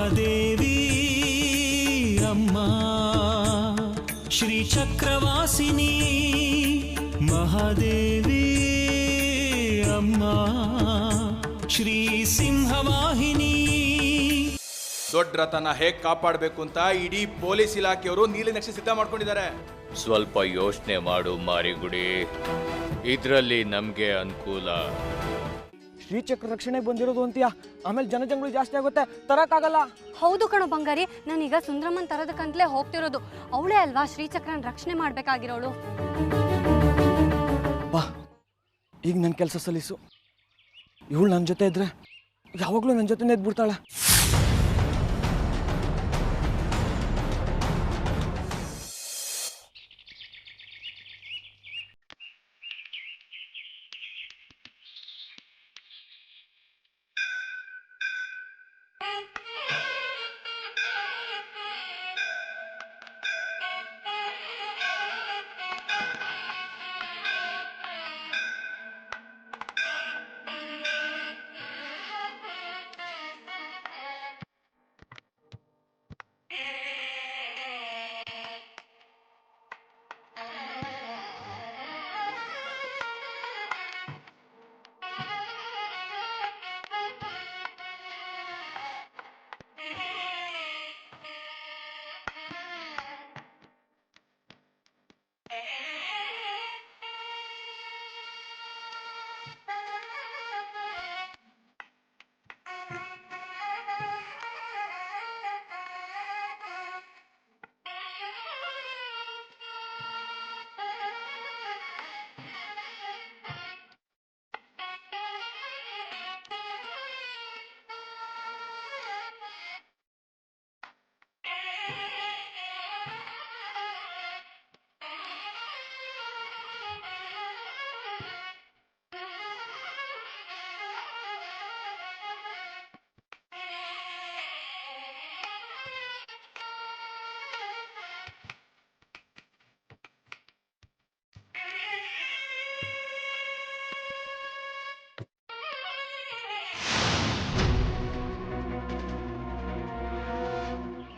ಮಹಾದೇವಿ ಅಮ್ಮ ಶ್ರೀ ಚಕ್ರವಾಸಿನಿ ಮಹಾದೇವಿ ಅಮ್ಮ ಶ್ರೀ ಸಿಂಹವಾಹಿನಿ. ದೊಡ್ಡ ರಥನ ಹೇಗ್ ಕಾಪಾಡಬೇಕು ಅಂತ ಇಡೀ ಪೊಲೀಸ್ ಇಲಾಖೆಯವರು ನೀಲಿನಕ್ಷೆ ಸಿದ್ಧ ಮಾಡ್ಕೊಂಡಿದ್ದಾರೆ. ಸ್ವಲ್ಪ ಯೋಚನೆ ಮಾಡು ಮಾರಿಗುಡಿ, ಇದ್ರಲ್ಲಿ ನಮ್ಗೆ ಅನುಕೂಲ. ಶ್ರೀಚಕ್ರ ರಕ್ಷಣೆಗೆ ಬಂದಿರೋದು ಅಂತೀಯ, ಆಮೇಲೆ ಜನಜಂಗುಳಿ ಜಾಸ್ತಿ ಆಗುತ್ತೆ, ತರಕ್ಕಾಗಲ್ಲ. ಹೌದು ಕಣೋ ಬಂಗಾರಿ, ನಾನೀಗ ಸುಂದ್ರಮ್ಮನ್ ತರೋದಕ್ಕಂತಲೇ ಹೋಗ್ತಿರೋದು. ಅವಳೇ ಅಲ್ವಾ ಶ್ರೀಚಕ್ರನ್ ರಕ್ಷಣೆ ಮಾಡ್ಬೇಕಾಗಿರೋಳು. ಬಾ, ಈಗ ನನ್ನ ಕೆಲಸ ಸಲ್ಲಿಸು. ಇವಳು ನನ್ನ ಜೊತೆ ಇದ್ರೆ ಯಾವಾಗಲೂ ನನ್ನ ಜೊತೆನೇ ಇದ್ಬಿಡ್ತಾಳೆ.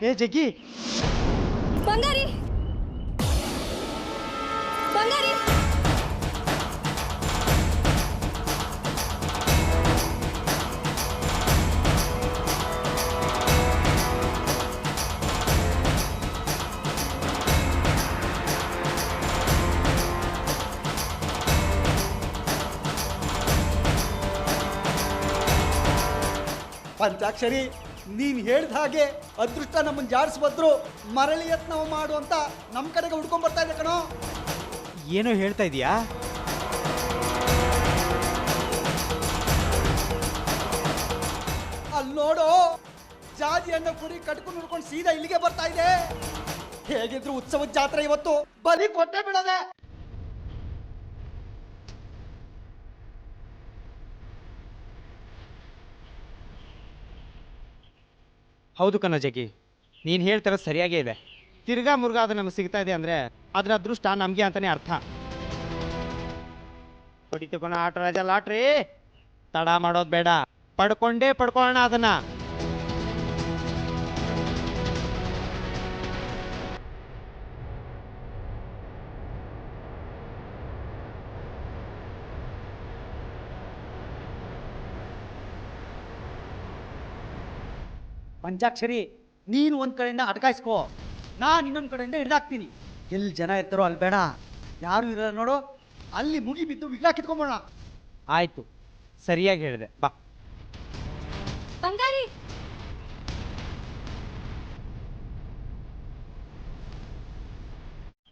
ಏ ಜಗ್ಗಿ, ಬಂಗಾರಿ ಬಂಗಾರಿ ಪಂಚಾಕ್ಷರಿ, ನೀನ್ ಹೇಳಿದ ಹಾಗೆ ಅದೃಷ್ಟ ನಮ್ಮನ್ನು ಜಾಡಿಸ್ಬದ್ರು ಮರಳಿ ಯತ್ನ ಮಾಡು ಅಂತ ನಮ್ಮ ಕಡೆಗೆ ಹುಡ್ಕೊಂಡ್ ಬರ್ತಾ ಇದೆ ಕಣೋ. ಏನೋ ಹೇಳ್ತಾ ಇದೀಯಾ? ಅಲ್ಲಿ ನೋಡು, ಜಾತಿ ಹಣ್ಣು ಕುರಿ ಕಟ್ಕೊಂಡು ಹುಡ್ಕೊಂಡು ಸೀದಾ ಇಲ್ಲಿಗೆ ಬರ್ತಾ ಇದೆ. ಹೇಗಿದ್ರು ಉತ್ಸವದ ಜಾತ್ರೆ ಇವತ್ತು, ಬಲಿ ಕೊಟ್ಟೆ ಬಿಡದೆ. ಹೌದು ಕಣ ಜಗ್ಗಿ, ನೀನು ಹೇಳ್ತಿರೋದು ಸರಿಯಾಗೇ ಇದೆ. ತಿರ್ಗಾ ಮುರ್ಗಾ ಅದು ನಮಗೆ ಸಿಗ್ತಾ ಇದೆ ಅಂದರೆ ಅದರ ಅದೃಷ್ಟ ನಮಗೆ ಅಂತಲೇ ಅರ್ಥ. ಹೊಡಿತು ಕಣ ಆಟ ರಾಜ ಲಾಟ್ರಿ, ತಡ ಮಾಡೋದು ಬೇಡ, ಪಡ್ಕೊಳ್ಳೋಣ ಅದನ್ನ. ಪಂಚಾಕ್ಷರಿ, ನೀನು ಒಂದ್ ಕಡೆಯಿಂದ ಅಟಕಾಯಿಸ್ಕೋ, ನಾನು ಇನ್ನೊಂದು ಕಡೆಯಿಂದ ಹಿಡ್ದಾಕ್ತೀನಿ. ಎಲ್ಲಿ ಜನ ಇರ್ತಾರೋ ಅಲ್ಲಿ ಬೇಡ, ಯಾರು ಇರಲ್ಲ ನೋಡು, ಅಲ್ಲಿ ಮುಗಿ ಬಿದ್ದು ವಿಗ್ರಹ ಕಿತ್ಕೊಂಬೋಣ. ಆಯ್ತು, ಸರಿಯಾಗಿ ಹೇಳಿದೆ, ಬಾ. ಬಂಗಾರಿ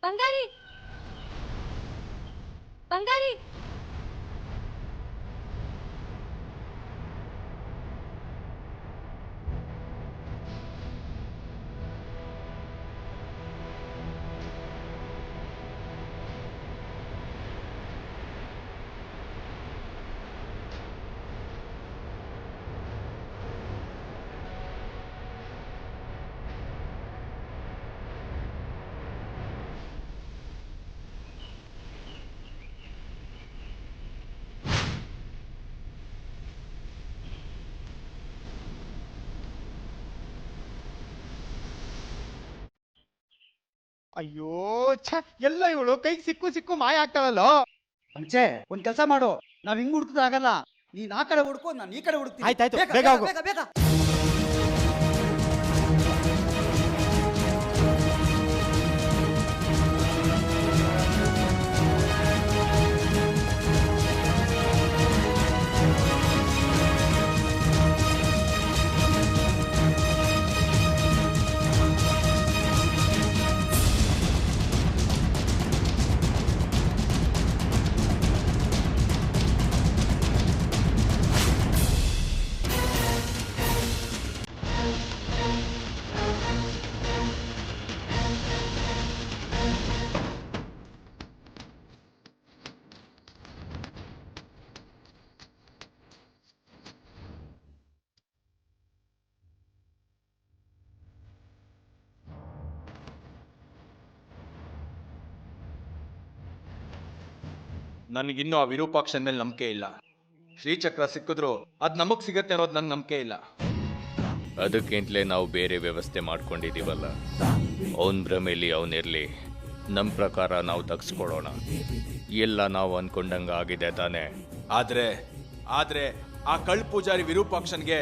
ಬಂಗಾರಿ ಬಂಗಾರಿ ಅಯ್ಯೋ ಛ ಎಲ್ಲ ಇವಳು ಕೈಗೆ ಸಿಕ್ಕು ಮಾಯ ಆಗ್ತಾಳಲ್ಲೋ. ಅಂಚೆ ಒಂದ್ ಕೆಲಸ ಮಾಡು, ನಾವ್ ಹಿಂಗ್ ಹುಡುಕದಾಗಲ್ಲ, ನೀನ್ ಆ ಕಡೆ ಹುಡ್ಕೋ, ನಾನು ಈ ಕಡೆ ಹುಡುಕ್ತೀನಿ. ಆಯ್ತಾಯ್ತು, ಬೇಗ, ಬೇಗ ಬೇಗ, ಹೋಗು. ಬೇಗ, ಬೇಗ. ನನಗಿನ್ನೂ ಆ ವಿರೂಪಾಕ್ಷನ ಮೇಲೆ ನಂಬಿಕೆ ಇಲ್ಲ. ಶ್ರೀಚಕ್ರ ಸಿಕ್ಕಿದ್ರು ಅದು ನಮಗ್ ಸಿಗತ್ತೆ ಅನ್ನೋದು ನನ್ ನಂಬಿಕೆ ಇಲ್ಲ. ಅದಕ್ಕಿಂತಲೇ ನಾವು ಬೇರೆ ವ್ಯವಸ್ಥೆ ಮಾಡ್ಕೊಂಡಿದ್ದೀವಲ್ಲ. ಅವನ ಭ್ರಮೇಲಿ ಅವನಿರಲಿ, ನಮ್ಮ ಪ್ರಕಾರ ನಾವು ತಗ್ಸ್ಕೊಡೋಣ. ಎಲ್ಲ ನಾವು ಅನ್ಕೊಂಡಂಗ ಆಗಿದೆ ತಾನೇ. ಆದ್ರೆ ಆ ಕಳ್ ಪೂಜಾರಿ ವಿರೂಪಾಕ್ಷನ್ಗೆ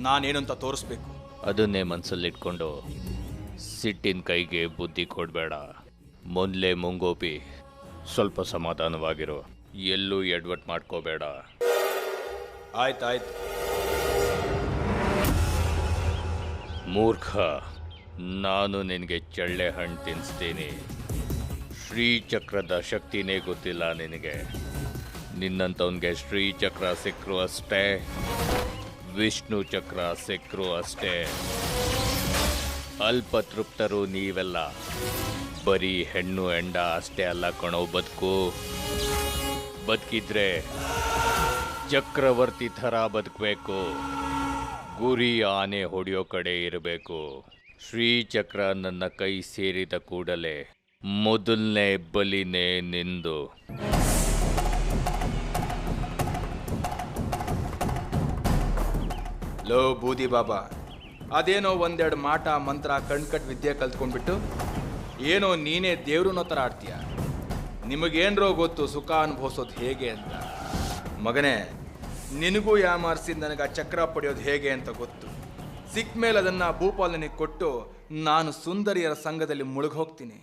ನಾನೇನು ಅಂತ ತೋರಿಸ್ಬೇಕು. ಅದನ್ನೇ ಮನಸ್ಸಲ್ಲಿಟ್ಕೊಂಡು ಸಿಟ್ಟಿನ ಕೈಗೆ ಬುದ್ಧಿ ಕೊಡಬೇಡ. ಮೊದಲೇ ಮುಂಗೋಪಿ, ಸ್ವಲ್ಪ ಸಮಾಧಾನವಾಗಿರು, ಎಲ್ಲೂ ಎಡ್ವಟ್ ಮಾಡ್ಕೋಬೇಡ. ಆಯ್ತಾಯ್ತು. ಮೂರ್ಖ, ನಾನು ನಿನಗೆ ಚಳ್ಳೆ ಹಣ್ಣು ತಿನ್ನಿಸ್ತೀನಿ. ಶ್ರೀಚಕ್ರದ ಶಕ್ತಿನೇ ಗೊತ್ತಿಲ್ಲ ನಿನಗೆ. ನಿನ್ನಂಥವನಿಗೆ ಶ್ರೀಚಕ್ರ ಸಿಕ್ಕರು ಅಷ್ಟೇ, ವಿಷ್ಣು ಚಕ್ರ ಸಿಕ್ಕರು ಅಷ್ಟೇ. ಅಲ್ಪತೃಪ್ತರು ನೀವೆಲ್ಲ. ಬರೀ ಹೆಣ್ಣು ಹೆಂಡ ಅಷ್ಟೇ ಅಲ್ಲ ಕಣೋ ಬದುಕು. ಬದುಕಿದ್ರೆ ಚಕ್ರವರ್ತಿ ಥರ ಬದುಕಬೇಕು. ಗುರಿ ಆನೆ ಹೊಡೆಯೋ ಕಡೆ ಇರಬೇಕು. ಶ್ರೀಚಕ್ರ ನನ್ನ ಕೈ ಸೇರಿದ ಕೂಡಲೇ ಮೊದಲನೇ ಬಲಿನೇ ನಿಂದು. ಲೋ ಬೂದಿ ಬಾಬಾ, ಅದೇನೋ ಒಂದೆರಡು ಮಾಟ ಮಂತ್ರ ಕಣ್ಕಟ್ ವಿದ್ಯೆ ಕಲ್ತ್ಕೊಂಡ್ಬಿಟ್ಟು ಏನೋ ನೀನೇ ದೇವ್ರನ್ನೋ ಥರ ಆಡ್ತೀಯ. ನಿಮಗೇನ್ರೋ ಗೊತ್ತು ಸುಖ ಅನುಭವಿಸೋದು ಹೇಗೆ ಅಂತ. ಮಗನೇ, ನಿನಗೂ ಯಾಮಾರಿಸಿ ನನಗೆ ಆ ಚಕ್ರ ಪಡೆಯೋದು ಹೇಗೆ ಅಂತ ಗೊತ್ತು. ಸಿಕ್ಕ ಮೇಲೆ ಅದನ್ನು ಭೂಪಾಲನಿಗೆ ಕೊಟ್ಟು ನಾನು ಸುಂದರಿಯರ ಸಂಘದಲ್ಲಿ ಮುಳುಗೋಗ್ತೀನಿ.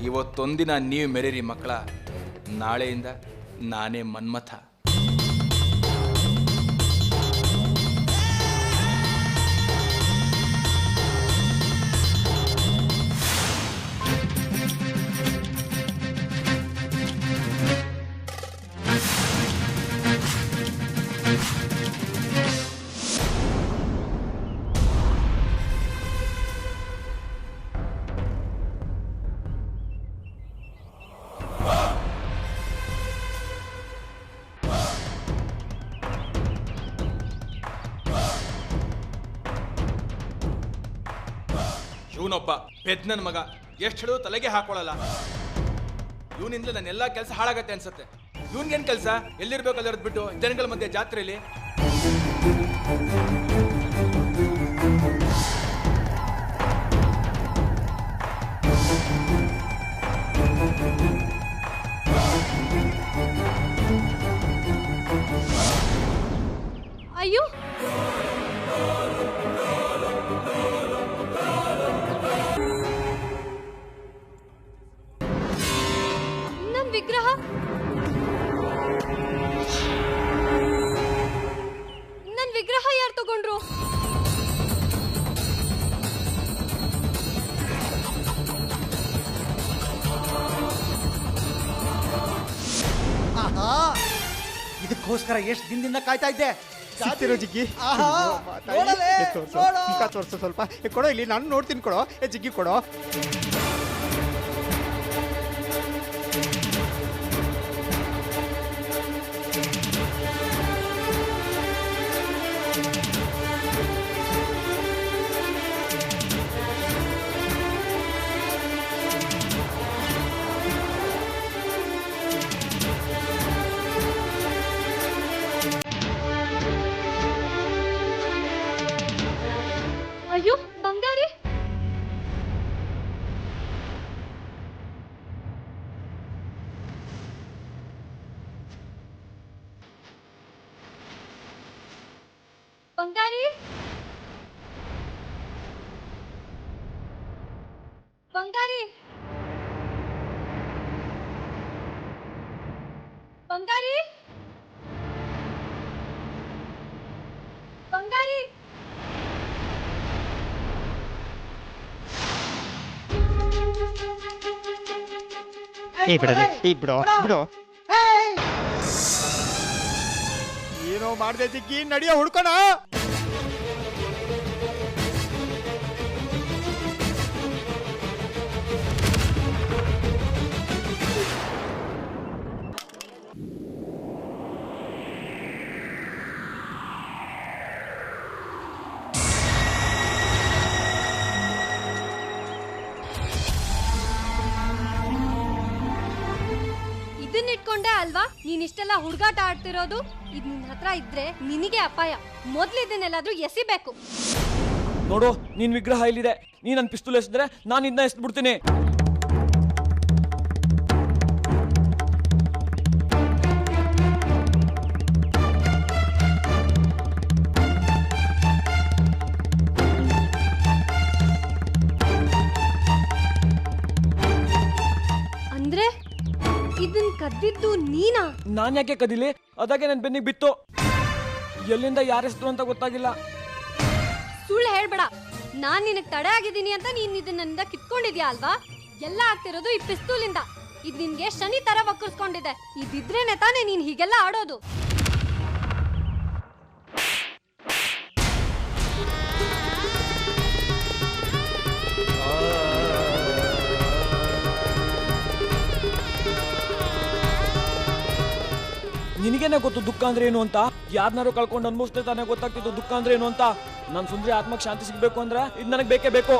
ಇವತ್ತೊಂದಿನ ನೀವು ಮೆರೀರಿ ಮಕ್ಕಳ, ನಾಳೆಯಿಂದ ನಾನೇ ಮನ್ಮಥ. ಇವನೊಬ್ಬ ಪೆದ್ನನ್ ಮಗ, ಎಷ್ಟು ಹೇಳಿದ್ರು ತಲೆಗೆ ಹಾಕೊಳ್ಳಲ್ಲ. ಇವನಿಂದ ನನ್ನೆಲ್ಲ ಕೆಲಸ ಹಾಳಾಗತ್ತೆ ಅನ್ಸತ್ತೆ. ಇವನ್ಗೇನ್ ಕೆಲಸ? ಎಲ್ಲಿರ್ಬೇಕು ಅಲ್ಲಿರೋದು ಬಿಟ್ಟು ಜನಗಳ ಮಧ್ಯೆ ಜಾತ್ರೆಯಲ್ಲಿ. ಅಯ್ಯೋ, ವಿಗ್ರಹ ನನ್ ವಿಗ್ರಹ ಯಾರು ತಗೊಂಡ್ರು? ಆಹಾ, ಇದಕ್ಕೋಸ್ಕರ ಎಷ್ಟು ದಿನದಿಂದ ಕಾಯ್ತಾ ಇದ್ದೆ. ಸಿಕ್ತಿರೋ ಜಿಗ್ಗಿ. ಆಹಾ, ನೋಡಲೇ, ನೋಡು. ಮುಖ ತೋರಿಸು ಸ್ವಲ್ಪ. ಕೊಡೋ ಇಲ್ಲಿ, ನಾನು ನೋಡ್ತೀನಿ. ಕೊಡೋ ಜಿಗ್ಗಿ ಕೊಡೋ. ಅಯ್ಯೋ ಬಂಗಾರಿ, ಬಂಗಾರಿ ಬಂಗಾರಿ ಬಂಗಾರಿ ಬಿಡು ಏನೋ ಮಾಡ್ದೆ ಜಿಗ್ಗಿ, ನಡಿಯೋ ಹುಡ್ಕೋಣ. ಇದನ್ನಿಟ್ಕೊಂಡೆ ಅಲ್ವಾ ನೀನ್ ಇಷ್ಟೆಲ್ಲ ಹುಡುಗಾಟ ಆಡ್ತಿರೋದು? ಇದ್ ನಿನ್ ಹತ್ರ ಇದ್ರೆ ನಿನಗೆ ಅಪಾಯ. ಮೊದ್ಲು ಇದನ್ನೆಲ್ಲಾದ್ರೂ ಎಸಿಬೇಕು. ನೋಡು, ನಿನ್ ವಿಗ್ರಹ ಇಲ್ಲಿದೆ. ನೀ ನನ್ನ ಪಿಸ್ತೂಲ್ ಎಸಿದ್ರೆ ನಾನು ಇದನ್ನ ಎಸ್ಬಿಡ್ತೀನಿ. ಅಂದ್ರೆ ಇದನ್ ಕದ್ದಿದ್ದು ನೀನಾ? ನಾನ್ ಯಾಕೆ ಕದಿಲಿ? ಅದಾಗೆ ನನ್ ಬೆನ್ನಿಗೆ ಬಿತ್ತು. ಎಲ್ಲಿಂದ ಯಾರೆಸ್ತು ಅಂತ ಗೊತ್ತಾಗಿಲ್ಲ. ಸುಳ್ಳು ಹೇಳ್ಬೇಡ. ನಾನ್ ನಿನಗ್ ತಡೆ ಆಗಿದ್ದೀನಿ ಅಂತ ನೀನ್ ಇದನ್ನ ಕಿತ್ಕೊಂಡಿದ್ಯಾ ಅಲ್ವಾ? ಎಲ್ಲ ಆಗ್ತಿರೋದು ಈ ಪಿಸ್ತೂಲಿಂದ. ಇದ್ ನಿನ್ಗೆ ಶನಿ ತರ ವಕ್ಕರ್ಸ್ಕೊಂಡಿದೆ. ಇದಿದ್ರೇನೆ ತಾನೇ ನೀನ್ ಹೀಗೆಲ್ಲ ಆಡೋದು. ನಿನಗೇನೆ ಗೊತ್ತು ದುಃಖ ಅಂದ್ರೆ ಏನು ಅಂತ. ಯಾರನ್ನಾರು ಕಳ್ಕೊಂಡು ಅನ್ಭವಿಸ್ತೇ ತಾನೇ ಗೊತ್ತಾಗ್ತಿದ್ದು ದುಃಖ ಅಂದ್ರೆ ಏನು ಅಂತ. ನನ್ ಸುಂದ್ರಿ ಆತ್ಮಕ್ಕೆ ಶಾಂತಿ ಸಿಗ್ಬೇಕು ಅಂದ್ರೆ ಇದು ನನಗೆ ಬೇಕೇ ಬೇಕು.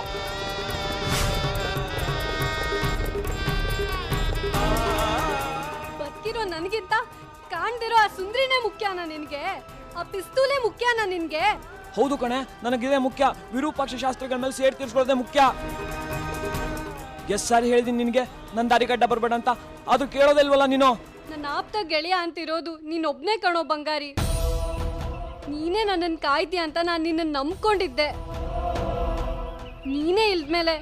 ಬದುಕಿರೋ ನನಗಿಂತ ಕಾಣ್ದಿರೋ ಆ ಸುಂದ್ರಿನೇ ಮುಖ್ಯನಾ ನಿನ್ಗೆ? ಆ ಪಿಸ್ತೂಲೇ ಮುಖ್ಯನಾ ನಿನ್ಗೆ? ಹೌದು ಕಣೆ, ನನಗಿದೇ ಮುಖ್ಯ. ವಿರೂಪಾಕ್ಷ ಶಾಸ್ತ್ರಿಗಳ ಮೇಲೆ ಸೇಡ್ ತೀರ್ಸ್ಕೊಳ್ಳೋದೇ ಮುಖ್ಯ. ಎಷ್ಟ್ ಸಾರಿ ಹೇಳಿದೀನಿ ನಿನ್ಗೆ ನನ್ ದಾರಿ ಗಡ್ಡ ಬರ್ಬೇಡ ಅಂತ, ಅದು ಕೇಳೋದಿಲ್ವಲ್ಲ ನೀನು. ನನ್ನ ಆಪ್ತ ಗೆಳೆಯ ಅಂತಿರೋದು ನೀನೊಬ್ನೇ ಕಣೋ ಬಂಗಾರಿ. ನೀನೇ ನನ್ನನ್ನು ಕಾಯ್ತೀಯ ಅಂತ ನಾನು ನಿನ್ನನ್ನು ನಂಬ್ಕೊಂಡಿದ್ದೆ. ನೀನೇ ಇಲ್ದ್ಮೇಲೆ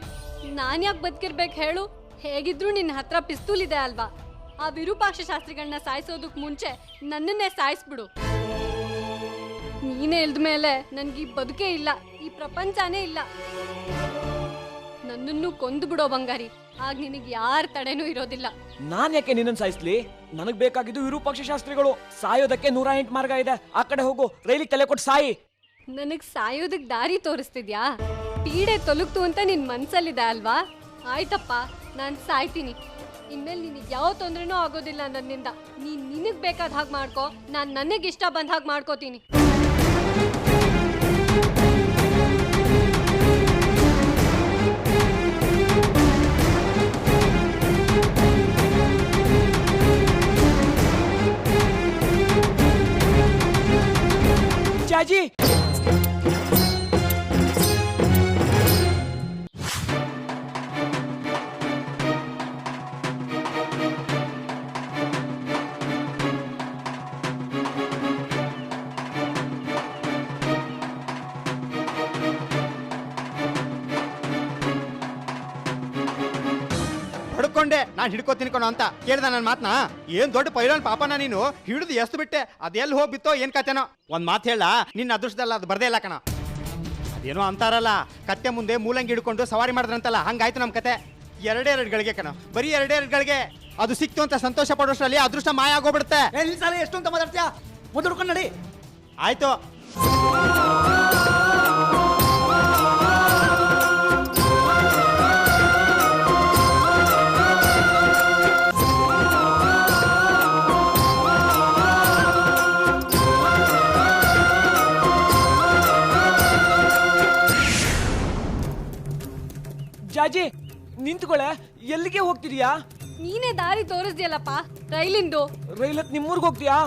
ನಾನು ಯಾಕೆ ಬದುಕಿರ್ಬೇಕು ಹೇಳು? ಹೇಗಿದ್ರು ನಿನ್ನ ಹತ್ರ ಪಿಸ್ತೂಲ್ ಇದೆ ಅಲ್ವಾ? ಆ ವಿರೂಪಾಕ್ಷ ಶಾಸ್ತ್ರಿಗಳನ್ನ ಸಾಯಿಸೋದಕ್ಕೆ ಮುಂಚೆ ನನ್ನನ್ನೇ ಸಾಯಿಸ್ಬಿಡು. ನೀನೇ ಇಲ್ದ್ಮೇಲೆ ನನ್ಗೆ ಈ ಬದುಕೇ ಇಲ್ಲ, ಈ ಪ್ರಪಂಚನೇ ಇಲ್ಲ. ನನ್ನನ್ನು ಕೊಂದು ಬಿಡೋ ಬಂಗಾರಿ. ಆಗ ನಿನಗೆ ಯಾರ ತಡೆನೂ ಇರೋದಿಲ್ಲ. ನಾನ್ ಯಾಕೆ ನಿನ್ನನ್ ಸಾಯಿಸ್ಲಿ? ನನಗ್ ಬೇಕಾಗಿದ್ದು ವಿರೂಪಾಕ್ಷ ಶಾಸ್ತ್ರಿಗಳು. ಸಾಯೋದಕ್ಕೆ 108 ಮಾರ್ಗ ಇದೆ. ಆ ಕಡೆ ಹೋಗು, ರೈಲಿಗೆ ತಲೆ ಕೊಟ್ಟು ಸಾಯಿ. ನನಗ್ ಸಾಯೋದಕ್ ದಾರಿ ತೋರಿಸ್ತಿದ್ಯಾ? ಪೀಡೆ ತೊಲಗ್ತು ಅಂತ ನಿನ್ ಮನ್ಸಲ್ಲಿದೆ ಅಲ್ವಾ? ಆಯ್ತಪ್ಪ, ನಾನ್ ಸಾಯ್ತೀನಿ. ಇನ್ಮೇಲೆ ನಿನಗೆ ಯಾವ ತೊಂದ್ರೆನೂ ಆಗೋದಿಲ್ಲ ನನ್ನಿಂದ. ನೀನ್ ನಿನಗ್ ಬೇಕಾದ ಹಾಗೆ ಮಾಡ್ಕೋ, ನಾನ್ ನನಗೆ ಇಷ್ಟ ಬಂದ ಹಾಗೆ ಮಾಡ್ಕೋತೀನಿ. ಜಾಜಿ, ಹೊಡ್ಕೊಂಡೆ ನಾನು ಹಿಡ್ಕೋತೀನಿ ಕಣೋ ಅಂತ ಕೇಳ್ದ ನನ್ನ ಮಾತನ್ನ. ಏನ್ ದೊಡ್ಡ ಪೈಲಾನ್ ಪಾಪನ ನೀನು, ಹಿಡಿದು ಎಷ್ಟು ಬಿಟ್ಟೆ. ಅದೆಲ್ಲಿ ಹೋಗ್ಬಿತ್ತೋ ಏನ್ ಕತೆನೋ. ಒಂದ್ ಮಾತು ಹೇಳ, ನಿನ್ನ ಅದೃಷ್ಟದಲ್ಲ ಅದು ಬರ್ದೇ ಇಲ್ಲ ಕಣ. ಅದೇನೋ ಅಂತಾರಲ್ಲ, ಕತ್ತೆ ಮುಂದೆ ಮೂಲಂಗಿ ಹಿಡ್ಕೊಂಡು ಸವಾರಿ ಮಾಡಿದ್ರಂತಲ್ಲ, ಹಂಗಾಯ್ತು ನಮ್ ಕತೆ. 2 ಗಳಿಗೆ ಕಣ, ಬರೀ 2 ಗಳಿಗೆ. ಅದು ಸಿಕ್ತು ಅಂತ ಸಂತೋಷ ಪಡೋಷ್ಟ್ರಲ್ಲಿ ಅದೃಷ್ಟ ಮಾಯ ಆಗೋಗ್ಬಿಡುತ್ತೆ. ಎಷ್ಟು ಅಂತ ಮಾತಾಡ್ತೀಯಾ? ಮೊದಲು ನಡಿ. ಆಯ್ತು. ಜಾಜಿ ನಿಂತ್ಕೊಳ್ಳೆ, ಎಲ್ಲಿಗೆ ಹೋಗ್ತಿದ್ಯಾ? ನೀನೇ ದಾರಿ ತೋರಿಸ್ದಿಯಲ್ಲಪ್ಪ ರೈಲಿಂದು. ರೈಲತ್ ನಿಮ್ಮೂರ್ಗೆ ಹೋಗ್ತೀಯಾ?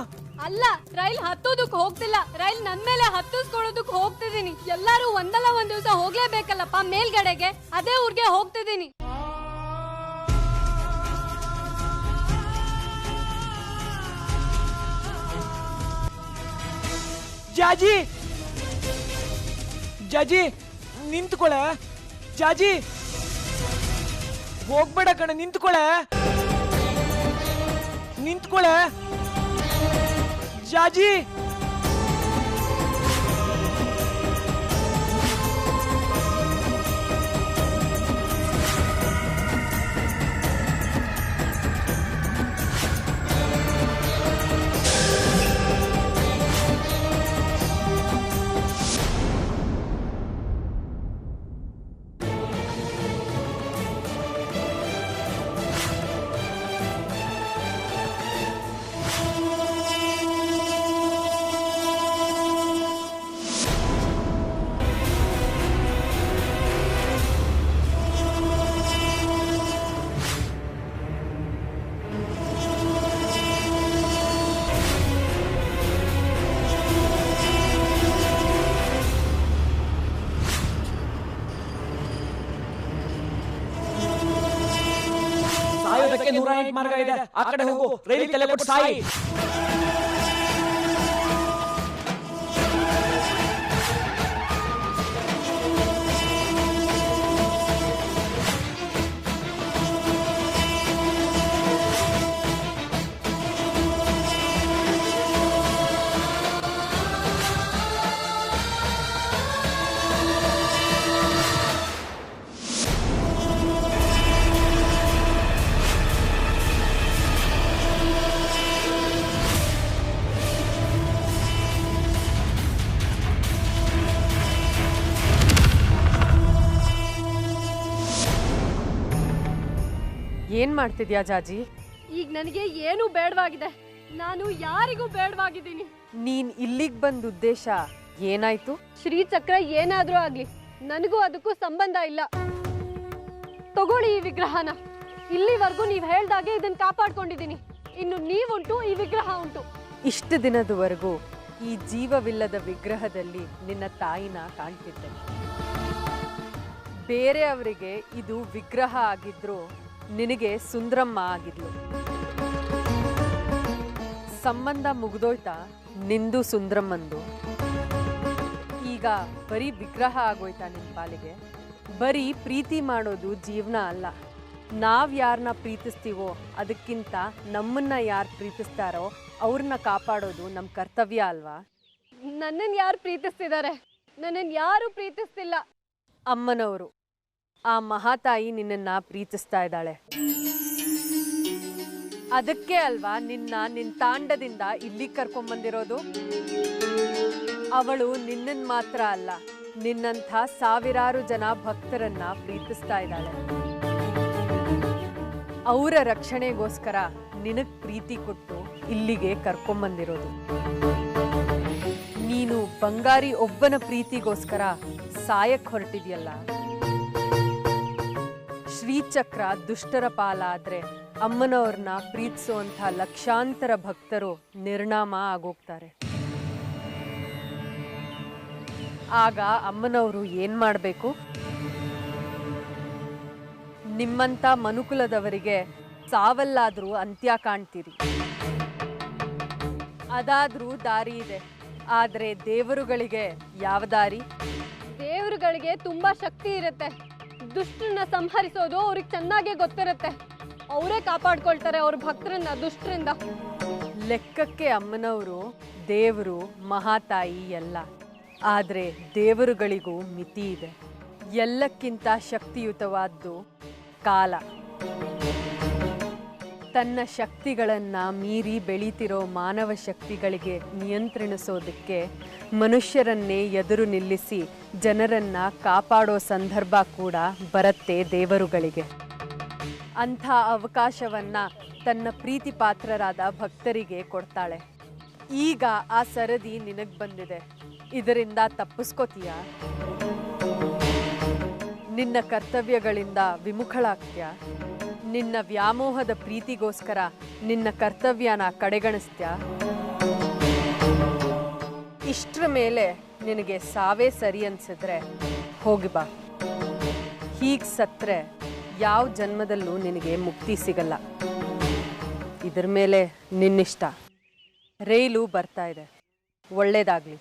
ಅಲ್ಲ, ರೈಲ್ ಹತ್ತೋದಕ್ ಹೋಗ್ತಿಲ್ಲ, ರೈಲ್ ನನ್ ಮೇಲೆ ಹತ್ತಿಸ್ಕೊಳ್ಳೋದಕ್ ಹೋಗ್ತಿದ್ದೀನಿ. ಎಲ್ಲಾರು ಒಂದಲ್ಲ ಒಂದ್ ದಿವಸ ಹೋಗ್ಲೇಬೇಕಲ್ಲಪ್ಪ ಮೇಲ್ಗಡೆಗೆ. ಅದೇ ಊರ್ಗೆ ಹೋಗ್ತಿದ್ದೀನಿ. ಜಾಜಿ, ಜಾಜಿ ನಿಂತ್ಕೊಳ್ಳೆ. ಜಾಜಿ, ಹೋಗ್ಬೇಡ ಕಣ, ನಿಂತ್ಕೊಳೆ ನಿಂತ್ಕೊಳೆ ಜಾಜಿ. ಸಾಯೋದಕ್ಕೆ 108 ಮಾರ್ಗ ಇದೆ. ಆ ಕಡೆ ಹೋಗು, ರೈಲಿ ತಲೆ ಕೊಟ್ಟು ಸಾಯಿ. ಏನ್ ಮಾಡ್ತಿದ್ಯಾ ಜಾಜಿ? ಈಗ ನನಗೆ ಏನು ಬೇಡವಾಗಿದೆ. ನಾನು ಯಾರಿಗೂ ಬೇಡವಾಗಿದ್ದೀನಿ. ನೀನ್ ಇಲ್ಲಿಗ್ ಬಂದ ಉದ್ದೇಶ ಏನಾಯ್ತು? ಶ್ರೀಚಕ್ರ ಏನಾದ್ರೂ ಆಗ್ಲಿ, ನನಗೂ ಅದಕ್ಕೂ ಸಂಬಂಧ ಇಲ್ಲ. ತಗೊಳ್ಳಿ ಈ ವಿಗ್ರಹನ. ಇಲ್ಲಿವರೆಗೂ ನೀವ್ ಹೇಳ್ದಾಗೆ ಇದನ್ನ ಕಾಪಾಡ್ಕೊಂಡಿದ್ದೀನಿ. ಇನ್ನು ನೀವುಂಟು, ಈ ವಿಗ್ರಹ ಉಂಟು. ಇಷ್ಟು ದಿನದವರೆಗೂ ಈ ಜೀವವಿಲ್ಲದ ವಿಗ್ರಹದಲ್ಲಿ ನಿನ್ನ ತಾಯಿನ ಕಾಣ್ತಿದ್ದೆ. ಬೇರೆಯವರಿಗೆ ಇದು ವಿಗ್ರಹ ಆಗಿದ್ರು ನಿನಗೆ ಸುಂದ್ರಮ್ಮ ಆಗಿದ್ಲು. ಸಂಬಂಧ ಮುಗ್ದೋಯ್ತಾ ನಿಂದು ಸುಂದ್ರಮ್ಮಂದು? ಈಗ ಬರೀ ವಿಗ್ರಹ ಆಗೋಯ್ತಾ ನಿನ್ ಪಾಲಿಗೆ? ಬರೀ ಪ್ರೀತಿ ಮಾಡೋದು ಜೀವನ ಅಲ್ಲ. ನಾವ್ ಯಾರನ್ನ ಪ್ರೀತಿಸ್ತೀವೋ ಅದಕ್ಕಿಂತ ನಮ್ಮನ್ನ ಯಾರು ಪ್ರೀತಿಸ್ತಾರೋ ಅವ್ರನ್ನ ಕಾಪಾಡೋದು ನಮ್ಮ ಕರ್ತವ್ಯ ಅಲ್ವಾ? ನನ್ನನ್ನು ಯಾರು ಪ್ರೀತಿಸ್ತಿದ್ದಾರೆ? ನನ್ನನ್ನು ಯಾರು ಪ್ರೀತಿಸ್ತಿಲ್ಲ. ಅಮ್ಮನವರು, ಆ ಮಹಾತಾಯಿ ನಿನ್ನನ್ನ ಪ್ರೀತಿಸ್ತಾ ಇದ್ದಾಳೆ. ಅದಕ್ಕೆ ಅಲ್ವಾ ನಿನ್ನ ತಾಂಡದಿಂದ ಇಲ್ಲಿ ಕರ್ಕೊಂಡ್ಬಂದಿರೋದು. ಅವಳು ನಿನ್ನನ್ ಮಾತ್ರ ಅಲ್ಲ, ನಿನ್ನಂಥ ಸಾವಿರಾರು ಜನ ಭಕ್ತರನ್ನ ಪ್ರೀತಿಸ್ತಾ ಇದ್ದಾಳೆ. ಅವರ ರಕ್ಷಣೆಗೋಸ್ಕರ ನಿನಗ್ ಪ್ರೀತಿ ಕೊಟ್ಟು ಇಲ್ಲಿಗೆ ಕರ್ಕೊಂಡ್ಬಂದಿರೋದು. ನೀನು ಬಂಗಾರಿ ಒಬ್ಬನ ಪ್ರೀತಿಗೋಸ್ಕರ ಸಾಯಕ್ ಹೊರಟಿದ್ಯಲ್ಲ. ಶ್ರೀಚಕ್ರ ದುಷ್ಟರ ಪಾಲಾದ್ರೆ ಅಮ್ಮನವ್ರನ್ನ ಪ್ರೀತಿಸುವಂಥ ಲಕ್ಷಾಂತರ ಭಕ್ತರು ನಿರ್ನಾಮ ಆಗೋಗ್ತಾರೆ. ಆಗ ಅಮ್ಮನವರು ಏನ್ ಮಾಡಬೇಕು? ನಿಮ್ಮಂಥ ಮನುಕುಲದವರಿಗೆ ಸಾವಲ್ಲಾದ್ರೂ ಅಂತ್ಯ ಕಾಣ್ತೀರಿ. ಅದಾದ್ರೂ ದಾರಿ ಇದೆ. ಆದ್ರೆ ದೇವರುಗಳಿಗೆ ಯಾವ ದಾರಿ? ದೇವರುಗಳಿಗೆ ತುಂಬಾ ಶಕ್ತಿ ಇರುತ್ತೆ. ದುಷ್ಟರನ್ನ ಸಂಹರಿಸೋದು ಅವ್ರಿಗೆ ಚೆನ್ನಾಗೇ ಗೊತ್ತಿರುತ್ತೆ. ಅವರೇ ಕಾಪಾಡ್ಕೊಳ್ತಾರೆ ಅವ್ರ ಭಕ್ತರನ್ನ ದುಷ್ಟರಿಂದ. ಲೆಕ್ಕಕ್ಕೆ ಅಮ್ಮನವರು ದೇವರು, ಮಹಾತಾಯಿ ಎಲ್ಲ. ಆದ್ರೆ ದೇವರುಗಳಿಗೂ ಮಿತಿ ಇದೆ. ಎಲ್ಲಕ್ಕಿಂತ ಶಕ್ತಿಯುತವಾದ್ದು ಕಾಲ. ತನ್ನ ಶಕ್ತಿಗಳನ್ನ ಮೀರಿ ಬೆಳೀತಿರೋ ಮಾನವ ಶಕ್ತಿಗಳಿಗೆ ನಿಯಂತ್ರಿಸೋದಕ್ಕೆ ಮನುಷ್ಯರನ್ನೇ ಎದುರು ನಿಲ್ಲಿಸಿ ಜನರನ್ನ ಕಾಪಾಡೋ ಸಂದರ್ಭ ಕೂಡ ಬರುತ್ತೆ ದೇವರುಗಳಿಗೆ. ಅಂಥ ಅವಕಾಶವನ್ನ ತನ್ನ ಪ್ರೀತಿ ಪಾತ್ರರಾದ ಭಕ್ತರಿಗೆ ಕೊಡ್ತಾಳೆ. ಈಗ ಆ ಸರದಿ ನಿನಗ್ ಬಂದಿದೆ. ಇದರಿಂದ ತಪ್ಪಿಸ್ಕೋತೀಯ? ನಿನ್ನ ಕರ್ತವ್ಯಗಳಿಂದ ವಿಮುಖಳಾಗ್ತ್ಯಾ? ನಿನ್ನ ವ್ಯಾಮೋಹದ ಪ್ರೀತಿಗೋಸ್ಕರ ನಿನ್ನ ಕರ್ತವ್ಯನ ಕಡೆಗಣಿಸ್ತ್ಯಾ? ಇಷ್ಟರ ಮೇಲೆ ನಿನಗೆ ಸಾವೇ ಸರಿ ಅನ್ಸಿದ್ರೆ ಹೋಗಿ ಬಾ. ಹೀಗೆ ಸತ್ರೆ ಯಾವ ಜನ್ಮದಲ್ಲೂ ನಿನಗೆ ಮುಕ್ತಿ ಸಿಗಲ್ಲ. ಇದ್ರ ಮೇಲೆ ನಿನ್ನಿಷ್ಟ. ರೈಲು ಬರ್ತಾ ಇದೆ. ಒಳ್ಳೇದಾಗ್ಲಿ.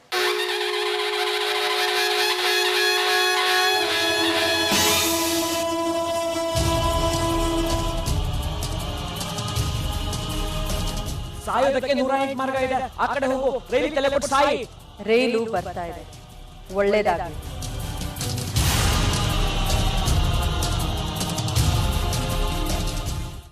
ಸಾಯೋದಕ್ಕೆ 108 ಮಾರ್ಗ ಇದೆ. ಆ ಕಡೆ ಹೋಗು, ರೈಲಿಗೆ ತಲೆ ಕೊಟ್ಟು ಸಾಯಿ. ರೈಲು ಬರ್ತಾ ಇದೆ, ಒಳ್ಳೇದಾಗಲಿ.